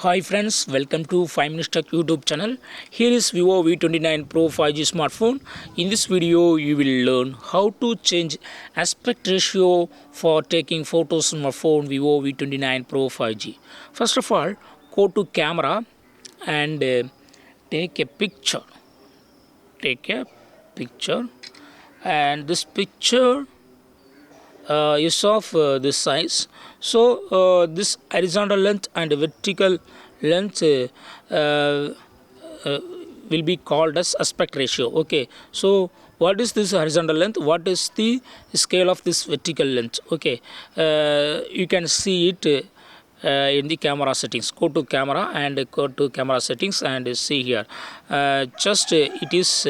Hi friends, welcome to 5 Minutes Tech YouTube channel. Here is Vivo V29 Pro 5G smartphone. In this video, you will learn how to change aspect ratio for taking photos on my phone Vivo V29 Pro 5G. First of all, go to camera and take a picture. Take a picture, and this picture is of this size. So this horizontal length and vertical length will be called as aspect ratio. Okay, so what is this horizontal length, what is the scale of this vertical length? Okay, you can see it in the camera settings. Go to camera and go to camera settings and see here. It is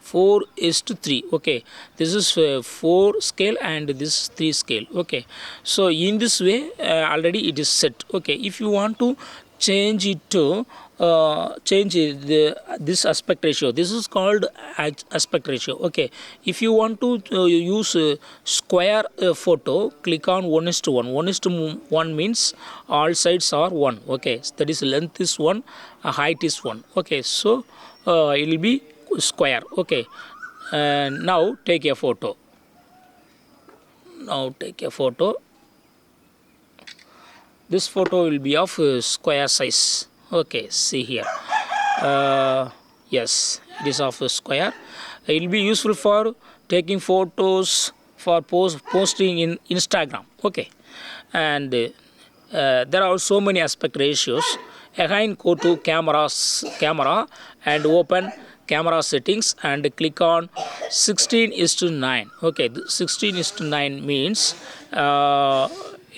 4:3. Okay, this is 4 scale and this is 3 scale. Okay, so in this way already it is set. Okay, if you want to change it to this aspect ratio, this is called aspect ratio. Okay, if you want to use square photo, click on 1:1. 1:1 means all sides are 1. Okay, that is length is 1, height is 1. Okay, so it will be square. Okay, and now take a photo. This photo will be of square size. Okay, see here. Yes, it is of a square. It will be useful for taking photos for posting in Instagram. Okay, and there are so many aspect ratios. Again, go to camera and open camera settings and click on 16:9. Okay, 16:9 means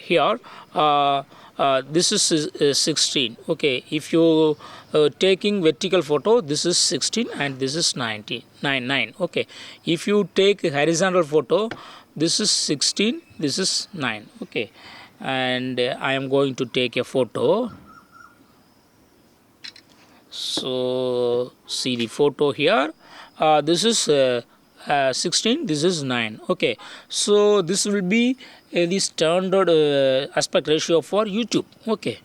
here this is 16. Okay, if you taking vertical photo, this is 16 and this is 9. Okay, if you take horizontal photo, this is 16, this is 9. Okay, and I am going to take a photo. So see the photo here. This is 16, this is 9. Okay, so this will be the standard aspect ratio for YouTube. Okay,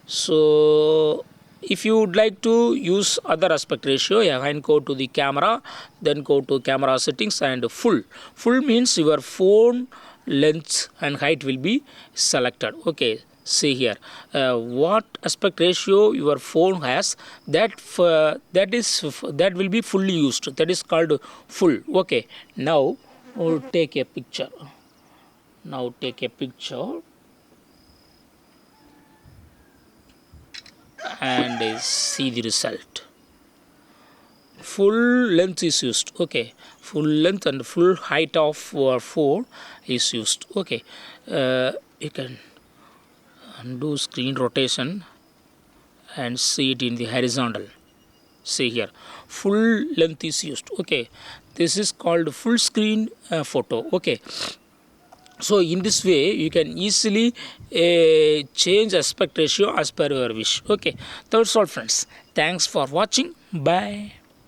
so if you would like to use other aspect ratio, you can go to the camera, then go to camera settings and full means your phone length and height will be selected. Okay, see here what aspect ratio your phone has, that will be fully used, that is called full. Okay, now we'll take a picture. And see the result. Full length is used. Okay, full length and full height of your phone is used. Okay, you can undo screen rotation and see it in the horizontal. See here, full length is used. Okay, this is called full screen photo. Okay, so in this way you can easily change aspect ratio as per your wish. Okay, that's all friends. Thanks for watching. Bye.